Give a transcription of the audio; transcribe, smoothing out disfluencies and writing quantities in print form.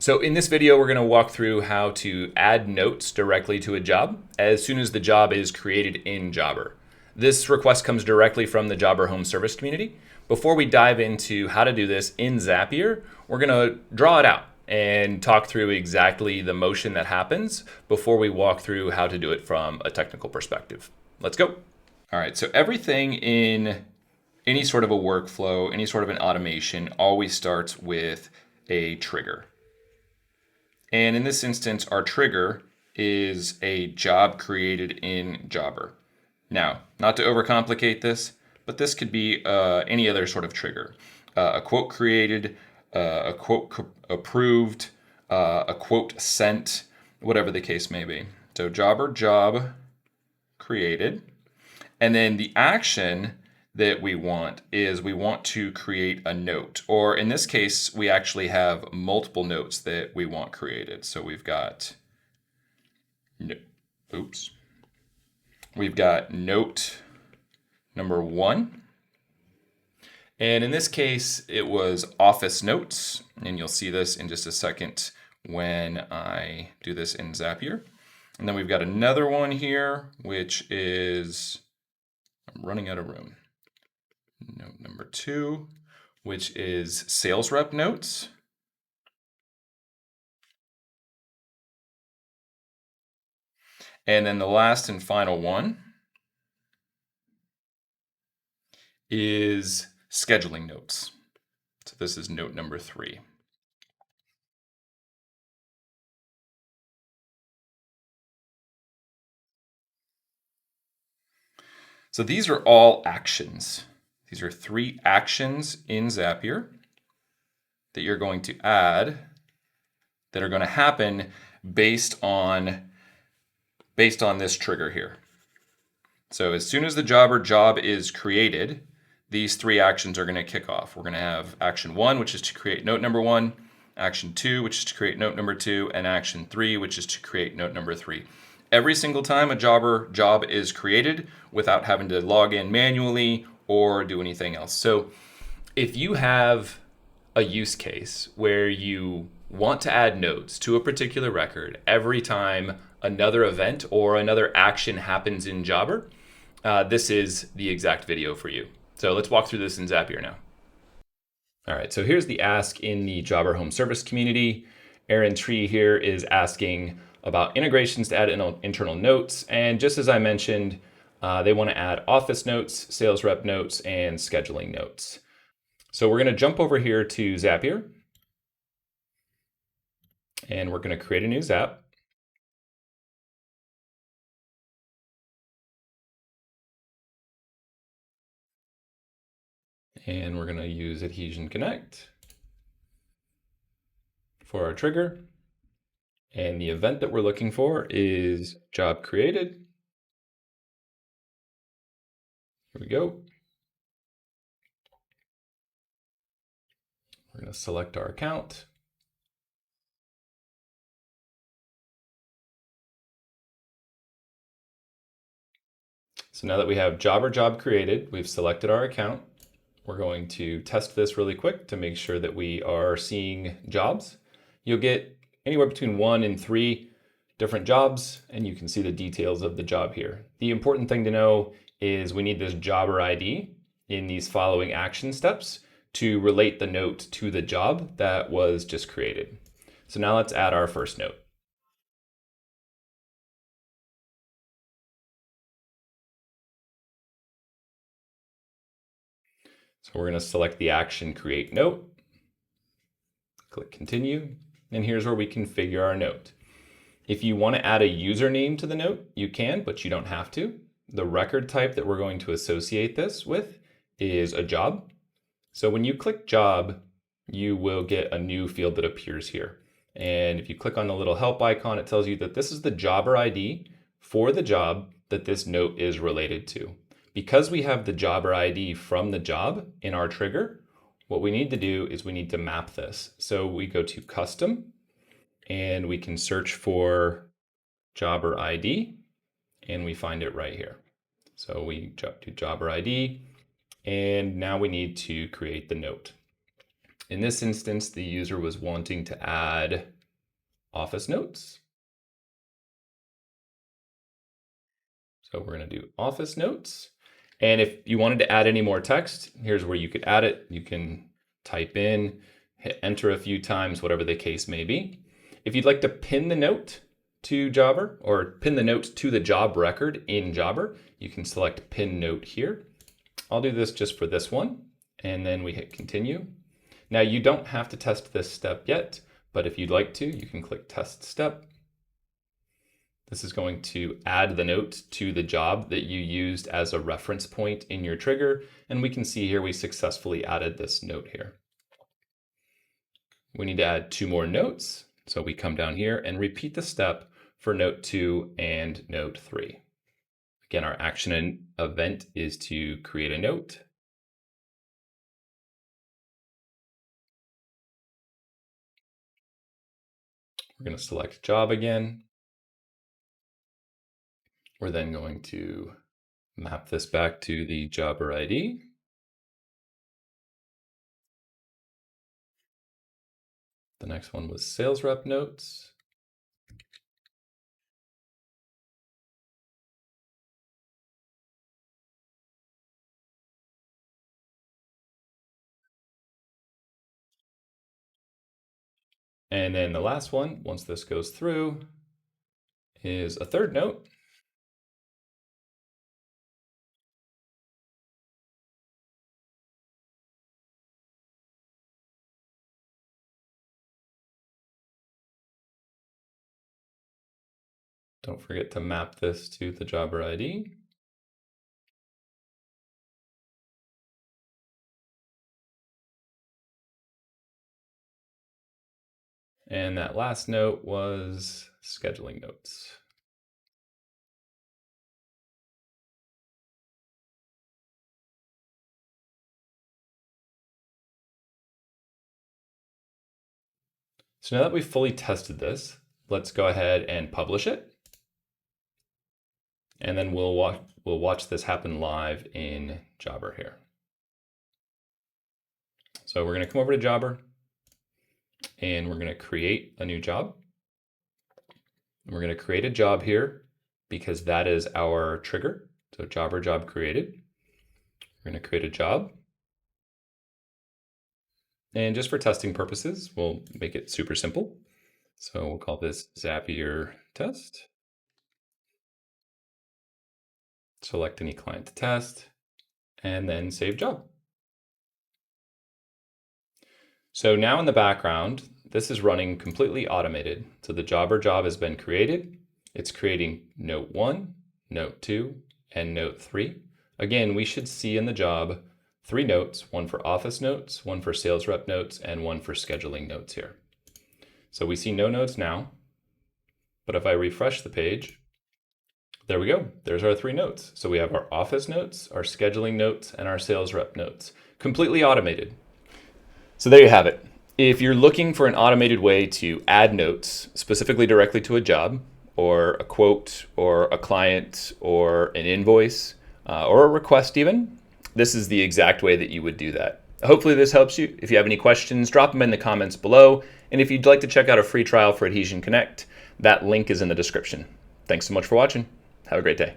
So in this video, we're going to walk through how to add notes directly to a job as soon as the job is created in Jobber. This request comes directly from the Jobber Home Service community. Before we dive into how to do this in Zapier, we're going to draw it out and talk through exactly the motion that happens before we walk through how to do it from a technical perspective. Let's go. All right, so everything in any sort of a workflow, any sort of an automation always starts with a trigger. And in this instance, our trigger is a job created in Jobber. Now, not to overcomplicate this, but this could be any other sort of trigger. A quote created, a quote approved, a quote sent, whatever the case may be. So Jobber job created. And then the action that we want is we want to create a note, or in this case, we actually have multiple notes that we want created. So we've got, we've got note number 1. And in this case, it was office notes. And you'll see this in just a second when I do this in Zapier. And then we've got another one here, which is, I'm running out of room. Note number 2, which is sales rep notes. And then the last and final one is scheduling notes. So this is note number 3. So these are all actions. These are 3 actions in Zapier that you're going to add that are going to happen based on this trigger here. So as soon as the Jobber job is created, these 3 actions are going to kick off. We're going to have action 1, which is to create note number 1, action 2, which is to create note number 2, and action 3, which is to create note number 3. Every single time a Jobber job is created without having to log in manually or do anything else. So if you have a use case where you want to add notes to a particular record every time another event or another action happens in Jobber, this is the exact video for you. So let's walk through this in Zapier now. All right, so here's the ask in the Jobber Home Service community. Aaron Tree here is asking about integrations to add internal notes. And just as I mentioned, they want to add office notes, sales rep notes, and scheduling notes. So we're going to jump over here to Zapier. And we're going to create a new Zap. And we're going to use Adhesion Connect for our trigger. And the event that we're looking for is job created. Here we go. We're going to select our account. So now that we have Jobber job created, we've selected our account. We're going to test this really quick to make sure that we are seeing jobs. You'll get anywhere between 1 and 3 different jobs, and you can see the details of the job here. The important thing to know is we need this Jobber ID in these following action steps to relate the note to the job that was just created. So now let's add our first note. So we're going to select the action create note, click continue, and here's where we configure our note. If you want to add a username to the note, you can, but you don't have to. The record type that we're going to associate this with is a job. So when you click job, you will get a new field that appears here. And if you click on the little help icon, it tells you that this is the Jobber ID for the job that this note is related to. Because we have the Jobber ID from the job in our trigger, what we need to do is we need to map this. So we go to custom and we can search for Jobber ID and we find it right here. So we jump to Jobber ID and now we need to create the note. In this instance, the user was wanting to add office notes. So we're going to do office notes. And if you wanted to add any more text, here's where you could add it. You can type in, hit enter a few times, whatever the case may be. If you'd like to pin the note to Jobber or pin the note to the job record in Jobber, you can select pin note here. I'll do this just for this one, and then we hit continue. Now you don't have to test this step yet, but if you'd like to, you can click test step. This is going to add the note to the job that you used as a reference point in your trigger. And we can see here we successfully added this note here. We need to add 2 more notes. So we come down here and repeat the step for note 2 and note 3. Again, our action event is to create a note. We're going to select job again. We're then going to map this back to the Jobber ID. The next one was sales rep notes. And then the last one, once this goes through, is a third note. Don't forget to map this to the Jobber ID. And that last note was scheduling notes. So now that we've fully tested this, let's go ahead and publish it. And then we'll watch this happen live in Jobber here. So we're going to come over to Jobber and we're going to create a new job. And we're going to create a job here because that is our trigger. So Jobber job created. We're going to create a job. And just for testing purposes, we'll make it super simple. So we'll call this Zapier test. Select any client to test, and then save job. So now in the background, this is running completely automated. So the Jobber job has been created. It's creating note 1, note 2, and note 3. Again, we should see in the job 3 notes, one for office notes, one for sales rep notes, and one for scheduling notes here. So we see no notes now, but if I refresh the page, there we go. There's our 3 notes. So we have our office notes, our scheduling notes, and our sales rep notes, completely automated. So there you have it. If you're looking for an automated way to add notes specifically directly to a job or a quote or a client or an invoice or a request even, this is the exact way that you would do that. Hopefully this helps you. If you have any questions, drop them in the comments below. And if you'd like to check out a free trial for Adhesion Connect, that link is in the description. Thanks so much for watching. Have a great day.